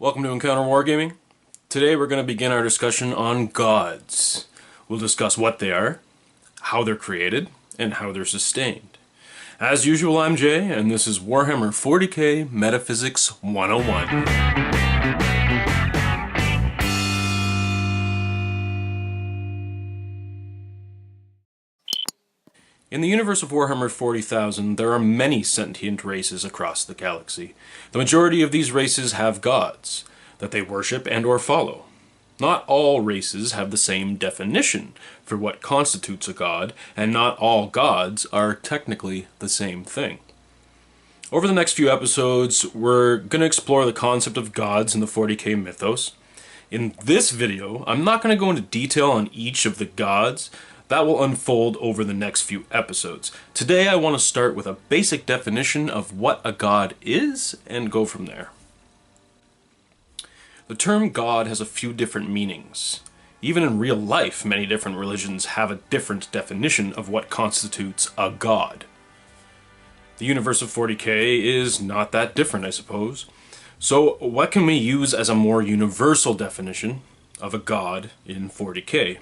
Welcome to Encounter Wargaming. Today we're going to begin our discussion on gods. We'll discuss what they are, how they're created, and how they're sustained. As usual, I'm Jay, and this is Warhammer 40k Metaphysics 101. In the universe of Warhammer 40,000, there are many sentient races across the galaxy. The majority of these races have gods that they worship and or follow. Not all races have the same definition for what constitutes a god, and not all gods are technically the same thing. Over the next few episodes, we're going to explore the concept of gods in the 40k mythos. In this video, I'm not going to go into detail on each of the gods. That will unfold over the next few episodes. Today I want to start with a basic definition of what a god is and go from there. The term god has a few different meanings. Even in real life, many different religions have a different definition of what constitutes a god. The universe of 40k is not that different, I suppose. So what can we use as a more universal definition of a god in 40k?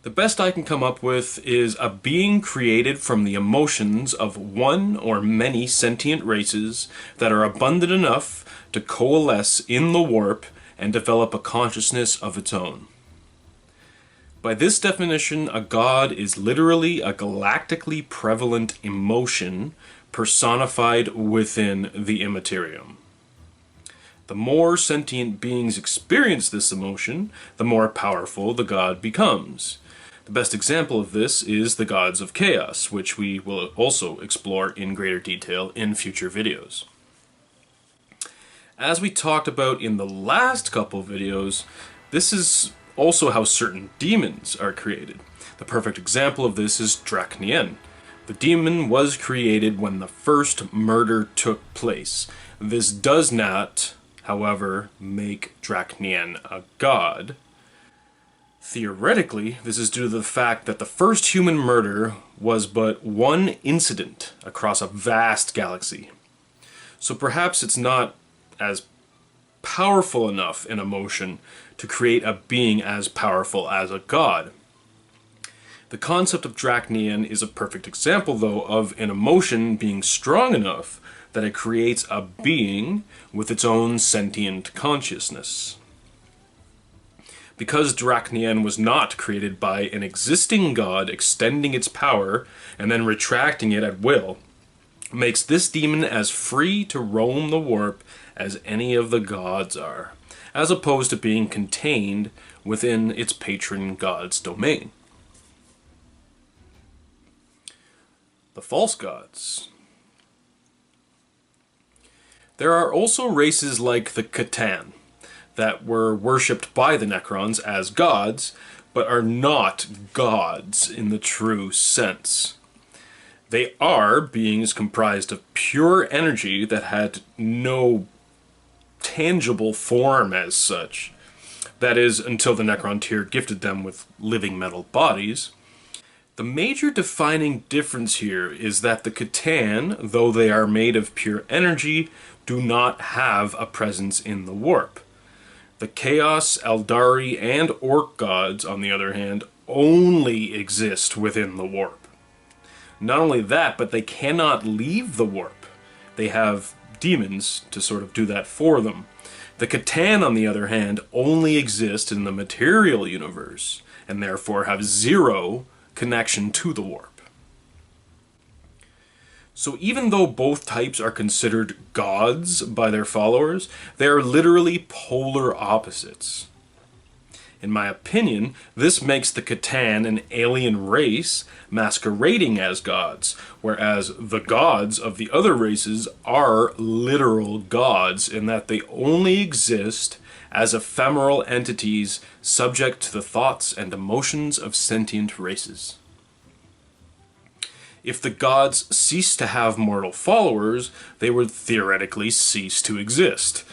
The best I can come up with is a being created from the emotions of one or many sentient races that are abundant enough to coalesce in the warp and develop a consciousness of its own. By this definition, a god is literally a galactically prevalent emotion personified within the immaterium. The more sentient beings experience this emotion, the more powerful the god becomes. The best example of this is the gods of chaos, which we will also explore in greater detail in future videos. As we talked about in the last couple videos, this is also how certain demons are created. The perfect example of this is Draknien. The demon was created when the first murder took place. This does not, however, make Draknien a god. Theoretically, this is due to the fact that the first human murder was but one incident across a vast galaxy. So perhaps it's not as powerful enough an emotion to create a being as powerful as a god. The concept of Draknien is a perfect example, though, of an emotion being strong enough that it creates a being with its own sentient consciousness. Because Draknien was not created by an existing god extending its power and then retracting it at will, makes this demon as free to roam the warp as any of the gods are, as opposed to being contained within its patron god's domain. The false gods. There are also races like the Catan that were worshipped by the Necrons as gods, but are not gods in the true sense. They are beings comprised of pure energy that had no tangible form as such. That is, until the Necron tier gifted them with living metal bodies. The major defining difference here is that the Catan, though they are made of pure energy, do not have a presence in the warp. The Chaos, Eldari, and Orc gods, on the other hand, only exist within the warp. Not only that, but they cannot leave the warp. They have demons to sort of do that for them. The Catan, on the other hand, only exist in the material universe, and therefore have zero connection to the warp. So even though both types are considered gods by their followers, they are literally polar opposites. In my opinion, this makes the Catan an alien race masquerading as gods, whereas the gods of the other races are literal gods in that they only exist as ephemeral entities subject to the thoughts and emotions of sentient races. If the gods cease to have mortal followers, they would theoretically cease to exist.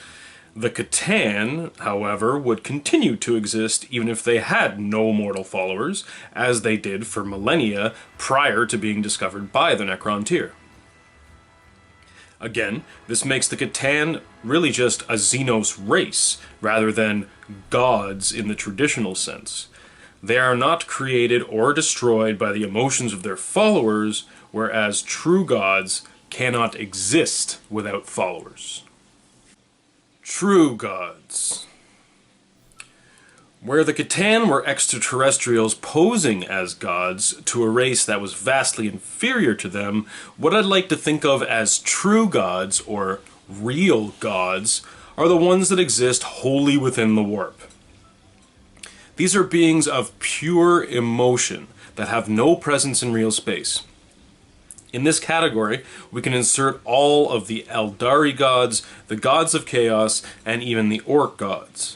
The Catan, however, would continue to exist even if they had no mortal followers, as they did for millennia prior to being discovered by the Necron tier. Again, this makes the Catan really just a Xenos race, rather than gods in the traditional sense. They are not created or destroyed by the emotions of their followers, whereas true gods cannot exist without followers. True gods. Where the Catan were extraterrestrials posing as gods to a race that was vastly inferior to them, what I'd like to think of as true gods, or real gods, are the ones that exist wholly within the warp. These are beings of pure emotion that have no presence in real space. In this category, we can insert all of the Eldari gods, the gods of chaos, and even the Orc gods.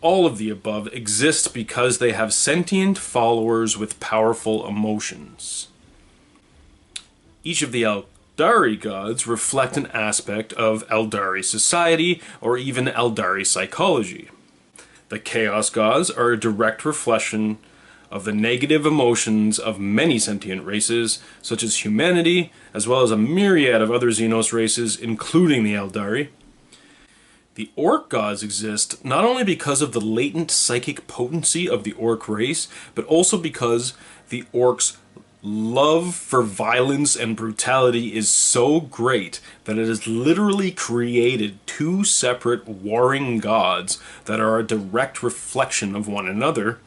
All of the above exist because they have sentient followers with powerful emotions. Each of the Eldari gods reflect an aspect of Eldari society or even Eldari psychology. The Chaos gods are a direct reflection of the negative emotions of many sentient races, such as humanity, as well as a myriad of other Xenos races, including the Eldari. The Orc gods exist not only because of the latent psychic potency of the Orc race, but also because the Orcs' love for violence and brutality is so great that it has literally created two separate warring gods that are a direct reflection of one another.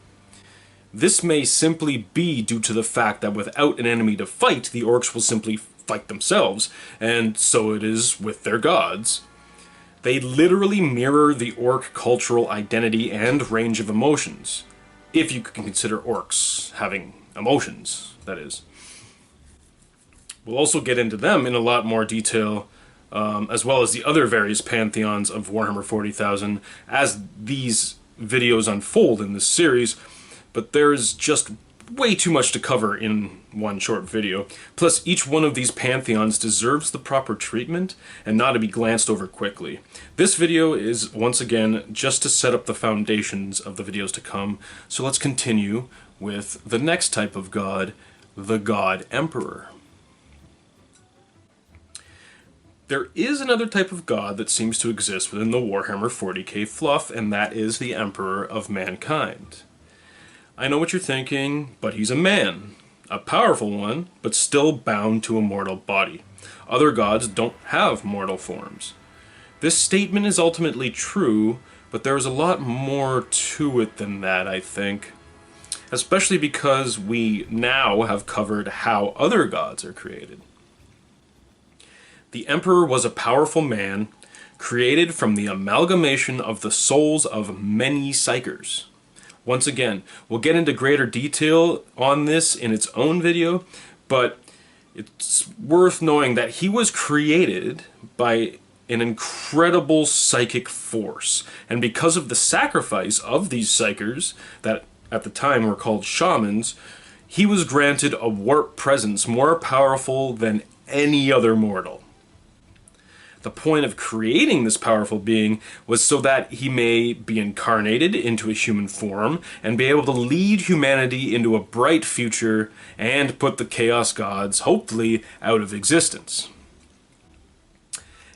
This may simply be due to the fact that without an enemy to fight, the Orcs will simply fight themselves, and so it is with their gods. They literally mirror the Orc cultural identity and range of emotions, if you can consider Orcs having emotions, that is. We'll also get into them in a lot more detail, as well as the other various pantheons of Warhammer 40,000 as these videos unfold in this series, but there's just way too much to cover in one short video. Plus, each one of these pantheons deserves the proper treatment and not to be glanced over quickly. This video is, once again, just to set up the foundations of the videos to come, so let's continue with the next type of god, the God Emperor. There is another type of god that seems to exist within the Warhammer 40k fluff, and that is the Emperor of Mankind. I know what you're thinking, but he's a man. A powerful one, but still bound to a mortal body. Other gods don't have mortal forms. This statement is ultimately true, but there's a lot more to it than that, I think. Especially because we now have covered how other gods are created. The Emperor was a powerful man, created from the amalgamation of the souls of many psychers. Once again, we'll get into greater detail on this in its own video, but it's worth knowing that he was created by an incredible psychic force. And because of the sacrifice of these psychers, that at the time were called shamans, he was granted a warp presence more powerful than any other mortal. The point of creating this powerful being was so that he may be incarnated into a human form and be able to lead humanity into a bright future and put the Chaos Gods, hopefully, out of existence.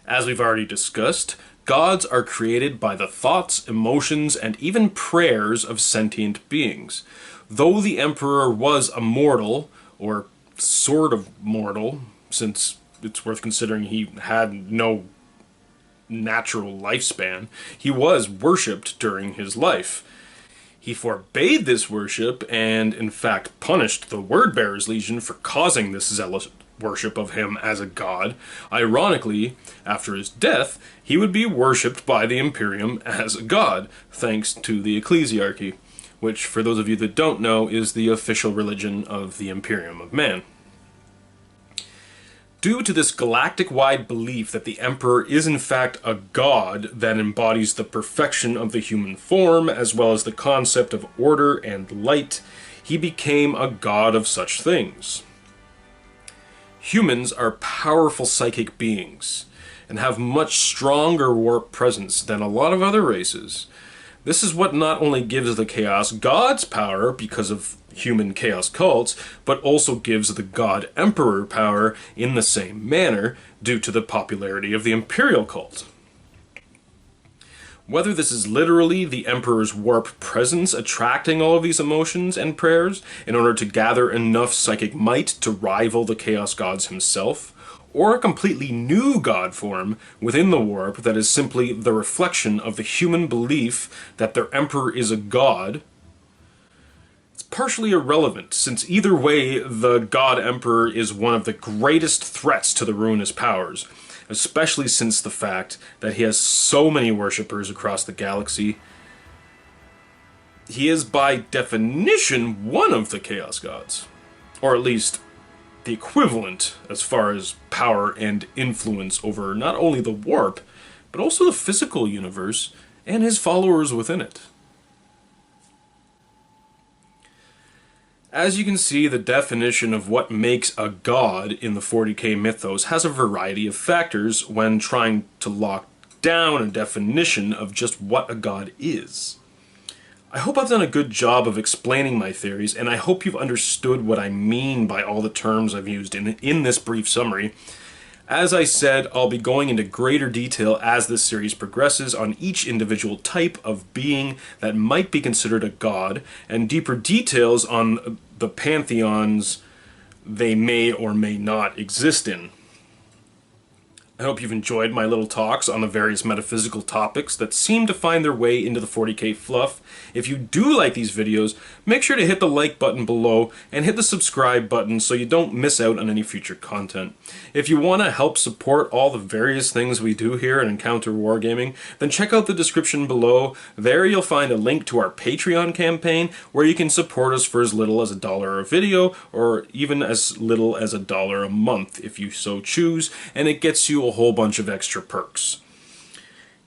As we've already discussed, gods are created by the thoughts, emotions, and even prayers of sentient beings. Though the Emperor was a mortal, or sort of mortal, since it's worth considering he had no natural lifespan, he was worshipped during his life. He forbade this worship and, in fact, punished the Wordbearers Legion for causing this zealous worship of him as a god. Ironically, after his death, he would be worshipped by the Imperium as a god, thanks to the Ecclesiarchy, which, for those of you that don't know, is the official religion of the Imperium of Man. Due to this galactic-wide belief that the Emperor is in fact a god that embodies the perfection of the human form, as well as the concept of order and light, he became a god of such things. Humans are powerful psychic beings, and have much stronger warp presence than a lot of other races. This is what not only gives the Chaos Gods power because of human chaos cults, but also gives the God Emperor power in the same manner due to the popularity of the imperial cult. Whether this is literally the Emperor's warp presence attracting all of these emotions and prayers in order to gather enough psychic might to rival the Chaos Gods himself, or a completely new god form within the warp that is simply the reflection of the human belief that their Emperor is a god, it's partially irrelevant, since either way the God Emperor is one of the greatest threats to the ruinous powers, especially since the fact that he has so many worshippers across the galaxy. He is by definition one of the Chaos Gods, or at least the equivalent as far as power and influence over not only the warp, but also the physical universe and his followers within it. As you can see, the definition of what makes a god in the 40k mythos has a variety of factors when trying to lock down a definition of just what a god is. I hope I've done a good job of explaining my theories, and I hope you've understood what I mean by all the terms I've used in this brief summary. As I said, I'll be going into greater detail as this series progresses on each individual type of being that might be considered a god, and deeper details on the pantheons they may or may not exist in. I hope you've enjoyed my little talks on the various metaphysical topics that seem to find their way into the 40k fluff. If you do like these videos, make sure to hit the like button below and hit the subscribe button so you don't miss out on any future content. If you want to help support all the various things we do here at Encounter Wargaming, then check out the description below. There you'll find a link to our Patreon campaign where you can support us for as little as $1 a video, or even as little as $1 a month if you so choose, and it gets you a whole bunch of extra perks.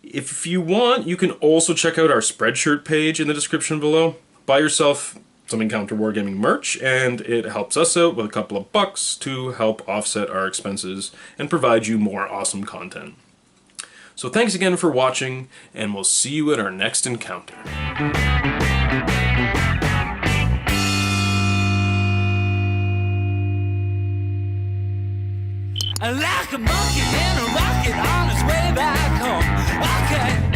If you want, you can also check out our Spreadshirt page in the description below. Buy yourself some Encounter Wargaming merch, and it helps us out with a couple of bucks to help offset our expenses and provide you more awesome content. So thanks again for watching, and we'll see you at our next encounter. Like a monkey in a rocket on his way back home. Okay.